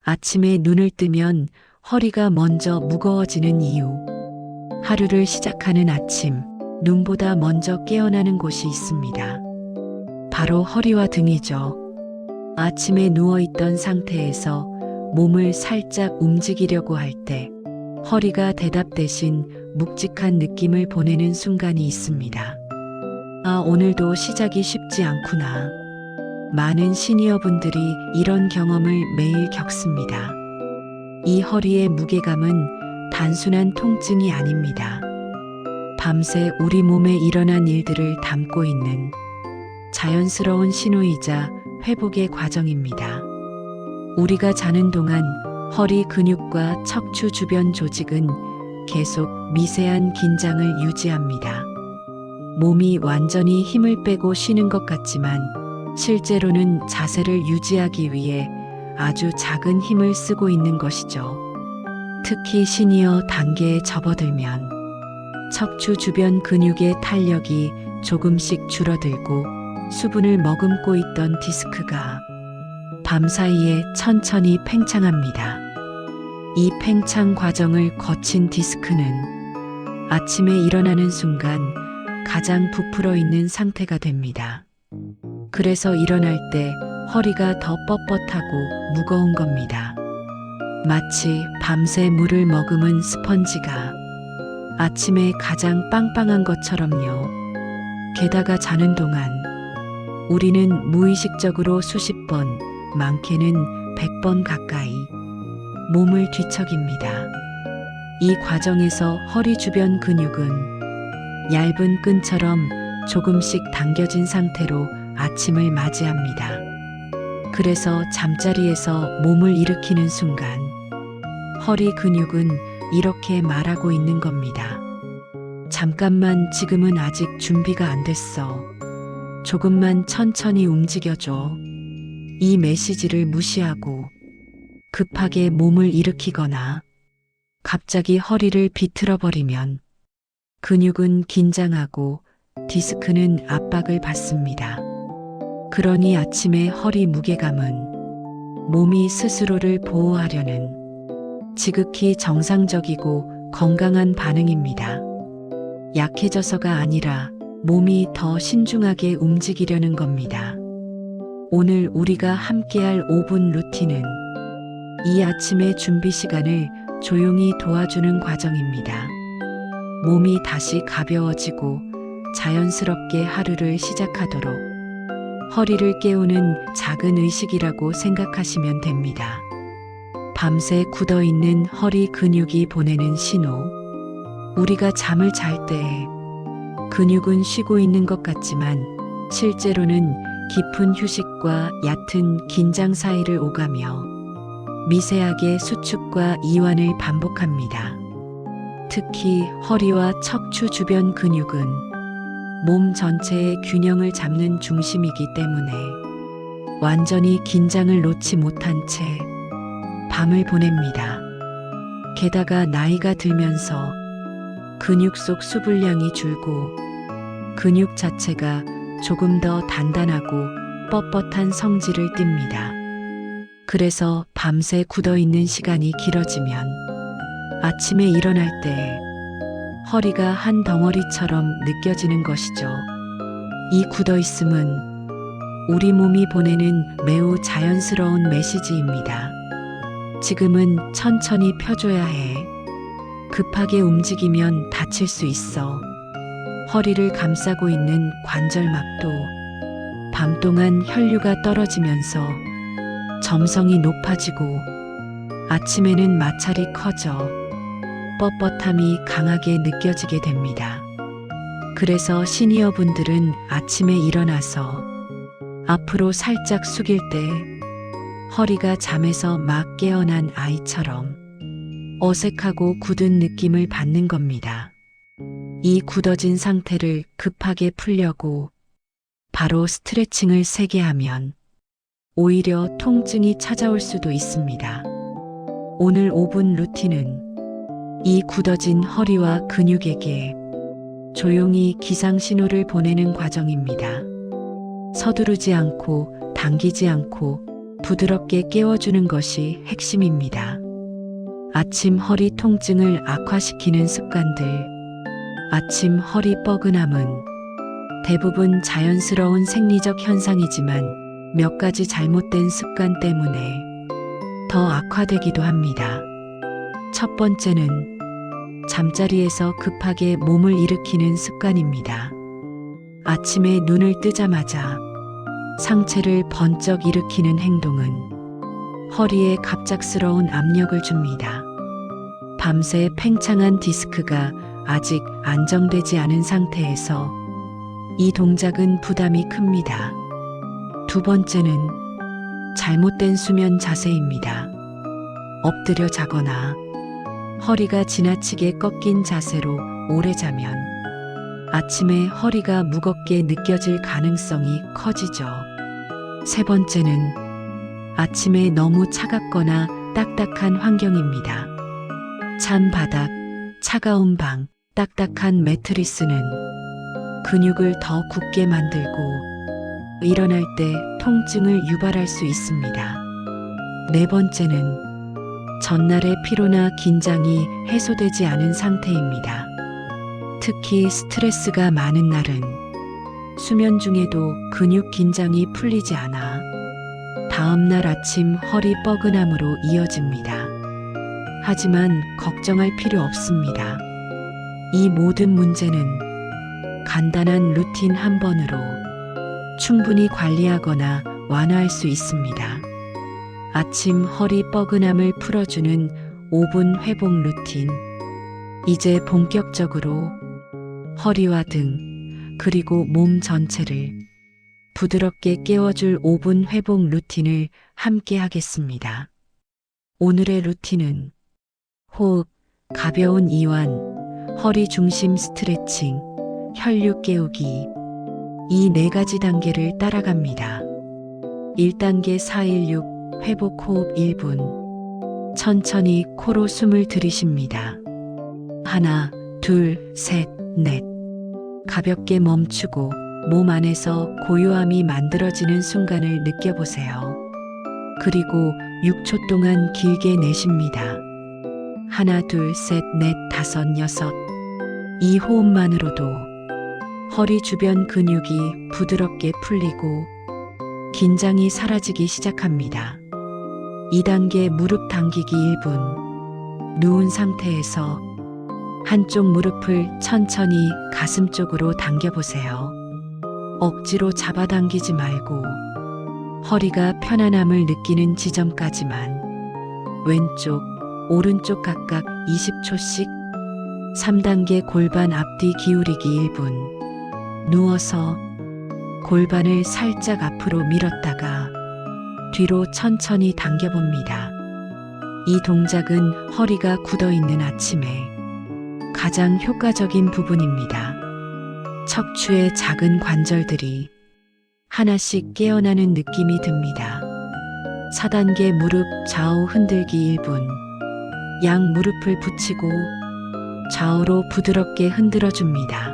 아침에 눈을 뜨면 허리가 먼저 무거워지는 이유. 하루를 시작하는 아침, 눈보다 먼저 깨어나는 곳이 있습니다. 바로 허리와 등이죠. 아침에 누워있던 상태에서 몸을 살짝 움직이려고 할 때 허리가 대답 대신 묵직한 느낌을 보내는 순간이 있습니다. 아, 오늘도 시작이 쉽지 않구나. 많은 시니어분들이 이런 경험을 매일 겪습니다. 이 허리의 무게감은 단순한 통증이 아닙니다. 밤새 우리 몸에 일어난 일들을 담고 있는 자연스러운 신호이자 회복의 과정입니다. 우리가 자는 동안 허리 근육과 척추 주변 조직은 계속 미세한 긴장을 유지합니다. 몸이 완전히 힘을 빼고 쉬는 것 같지만 실제로는 자세를 유지하기 위해 아주 작은 힘을 쓰고 있는 것이죠. 특히 시니어 단계에 접어들면 척추 주변 근육의 탄력이 조금씩 줄어들고 수분을 머금고 있던 디스크가 밤사이에 천천히 팽창합니다. 이 팽창 과정을 거친 디스크는 아침에 일어나는 순간 가장 부풀어 있는 상태가 됩니다. 그래서 일어날 때 허리가 더 뻣뻣하고 무거운 겁니다. 마치 밤새 물을 머금은 스펀지가 아침에 가장 빵빵한 것처럼요. 게다가 자는 동안 우리는 무의식적으로 수십 번, 많게는 100번 가까이 몸을 뒤척입니다. 이 과정에서 허리 주변 근육은 얇은 끈처럼 조금씩 당겨진 상태로 아침을 맞이합니다. 그래서 잠자리에서 몸을 일으키는 순간 허리 근육은 이렇게 말하고 있는 겁니다. 잠깐만, 지금은 아직 준비가 안 됐어. 조금만 천천히 움직여줘. 이 메시지를 무시하고 급하게 몸을 일으키거나 갑자기 허리를 비틀어 버리면 근육은 긴장하고 디스크는 압박을 받습니다. 그러니 아침의 허리 무게감은 몸이 스스로를 보호하려는 지극히 정상적이고 건강한 반응입니다. 약해져서가 아니라 몸이 더 신중하게 움직이려는 겁니다. 오늘 우리가 함께할 5분 루틴은 이 아침의 준비 시간을 조용히 도와주는 과정입니다. 몸이 다시 가벼워지고 자연스럽게 하루를 시작하도록 허리를 깨우는 작은 의식이라고 생각하시면 됩니다. 밤새 굳어있는 허리 근육이 보내는 신호. 우리가 잠을 잘 때 근육은 쉬고 있는 것 같지만 실제로는 깊은 휴식과 얕은 긴장 사이를 오가며 미세하게 수축과 이완을 반복합니다. 특히 허리와 척추 주변 근육은 몸 전체의 균형을 잡는 중심이기 때문에 완전히 긴장을 놓지 못한 채 밤을 보냅니다. 게다가 나이가 들면서 근육 속 수분량이 줄고 근육 자체가 조금 더 단단하고 뻣뻣한 성질을 띱니다. 그래서 밤새 굳어있는 시간이 길어지면 아침에 일어날 때 허리가 한 덩어리처럼 느껴지는 것이죠. 이 굳어있음은 우리 몸이 보내는 매우 자연스러운 메시지입니다. 지금은 천천히 펴줘야 해. 급하게 움직이면 다칠 수 있어. 허리를 감싸고 있는 관절막도 밤 동안 혈류가 떨어지면서 점성이 높아지고 아침에는 마찰이 커져 뻣뻣함이 강하게 느껴지게 됩니다. 그래서 시니어분들은 아침에 일어나서 앞으로 살짝 숙일 때 허리가 잠에서 막 깨어난 아이처럼 어색하고 굳은 느낌을 받는 겁니다. 이 굳어진 상태를 급하게 풀려고 바로 스트레칭을 세게 하면 오히려 통증이 찾아올 수도 있습니다. 오늘 5분 루틴은 이 굳어진 허리와 근육에게 조용히 기상신호를 보내는 과정입니다. 서두르지 않고 당기지 않고 부드럽게 깨워주는 것이 핵심입니다. 아침 허리 통증을 악화시키는 습관들. 아침 허리 뻐근함은 대부분 자연스러운 생리적 현상이지만 몇 가지 잘못된 습관 때문에 더 악화되기도 합니다. 첫 번째는 잠자리에서 급하게 몸을 일으키는 습관입니다. 아침에 눈을 뜨자마자 상체를 번쩍 일으키는 행동은 허리에 갑작스러운 압력을 줍니다. 밤새 팽창한 디스크가 아직 안정되지 않은 상태에서 이 동작은 부담이 큽니다. 두 번째는 잘못된 수면 자세입니다. 엎드려 자거나 허리가 지나치게 꺾인 자세로 오래 자면 아침에 허리가 무겁게 느껴질 가능성이 커지죠. 세 번째는 아침에 너무 차갑거나 딱딱한 환경입니다. 찬 바닥, 차가운 방, 딱딱한 매트리스는 근육을 더 굳게 만들고 일어날 때 통증을 유발할 수 있습니다. 네 번째는 전날의 피로나 긴장이 해소되지 않은 상태입니다. 특히 스트레스가 많은 날은 수면 중에도 근육 긴장이 풀리지 않아 다음날 아침 허리 뻐근함으로 이어집니다. 하지만 걱정할 필요 없습니다. 이 모든 문제는 간단한 루틴 한 번으로 충분히 관리하거나 완화할 수 있습니다. 아침 허리 뻐근함을 풀어주는 5분 회복 루틴. 이제 본격적으로 허리와 등 그리고 몸 전체를 부드럽게 깨워줄 5분 회복 루틴을 함께 하겠습니다. 오늘의 루틴은 호흡, 가벼운 이완, 허리 중심 스트레칭, 혈류 깨우기. 이 4가지 단계를 따라갑니다. 1단계 416 회복 호흡 1분. 천천히 코로 숨을 들이쉽니다. 하나, 둘, 셋, 넷. 가볍게 멈추고 몸 안에서 고요함이 만들어지는 순간을 느껴보세요. 그리고 6초 동안 길게 내쉽니다. 하나, 둘, 셋, 넷, 다섯, 여섯. 이 호흡만으로도 허리 주변 근육이 부드럽게 풀리고 긴장이 사라지기 시작합니다. 2단계 무릎 당기기 1분. 누운 상태에서 한쪽 무릎을 천천히 가슴 쪽으로 당겨보세요. 억지로 잡아당기지 말고 허리가 편안함을 느끼는 지점까지만. 왼쪽, 오른쪽 각각 20초씩. 3단계 골반 앞뒤 기울이기 1분. 누워서 골반을 살짝 앞으로 밀었다가 뒤로 천천히 당겨봅니다. 이 동작은 허리가 굳어있는 아침에 가장 효과적인 부분입니다. 척추의 작은 관절들이 하나씩 깨어나는 느낌이 듭니다. 4단계 무릎 좌우 흔들기 1분. 양 무릎을 붙이고 좌우로 부드럽게 흔들어줍니다.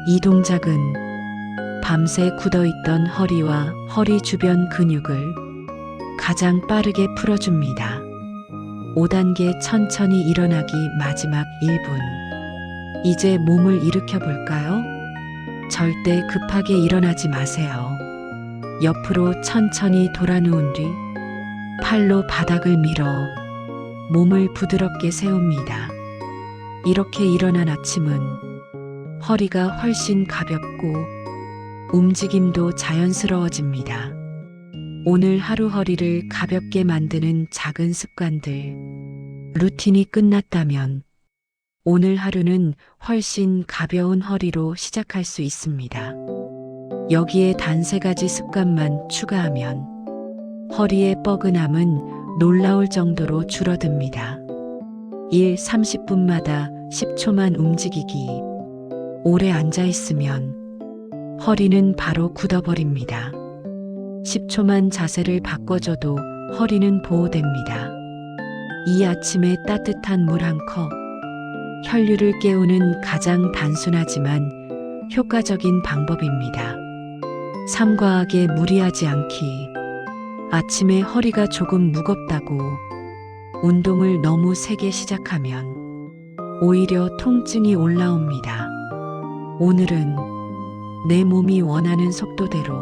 이 동작은 밤새 굳어있던 허리와 허리 주변 근육을 가장 빠르게 풀어줍니다. 5단계 천천히 일어나기 마지막 1분. 이제 몸을 일으켜 볼까요? 절대 급하게 일어나지 마세요. 옆으로 천천히 돌아 누운 뒤 팔로 바닥을 밀어 몸을 부드럽게 세웁니다. 이렇게 일어난 아침은 허리가 훨씬 가볍고 움직임도 자연스러워집니다. 오늘 하루 허리를 가볍게 만드는 작은 습관들. 루틴이 끝났다면 오늘 하루는 훨씬 가벼운 허리로 시작할 수 있습니다. 여기에 단 3가지 습관만 추가하면 허리의 뻐근함은 놀라울 정도로 줄어듭니다. 1. 30분마다 10초만 움직이기. 오래 앉아있으면 허리는 바로 굳어버립니다. 10초만 자세를 바꿔줘도 허리는 보호됩니다. 이 아침에 따뜻한 물 1컵. 혈류를 깨우는 가장 단순하지만 효과적인 방법입니다. 삼과하게 무리하지 않기. 아침에 허리가 조금 무겁다고 운동을 너무 세게 시작하면 오히려 통증이 올라옵니다. 오늘은 내 몸이 원하는 속도대로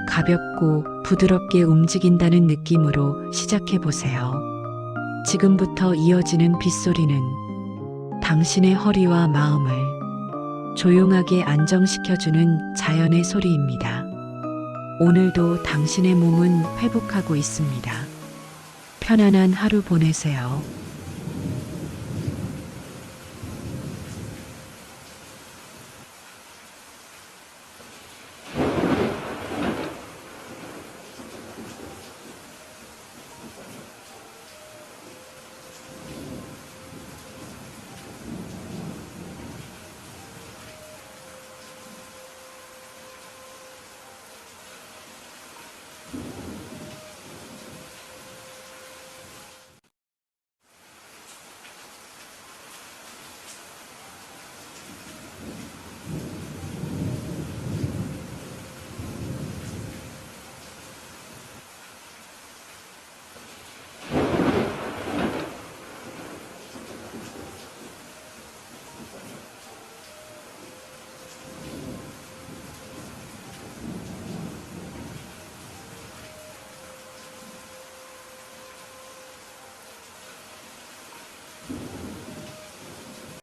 가볍고 부드럽게 움직인다는 느낌으로 시작해 보세요. 지금부터 이어지는 빗소리는 당신의 허리와 마음을 조용하게 안정시켜주는 자연의 소리입니다. 오늘도 당신의 몸은 회복하고 있습니다. 편안한 하루 보내세요.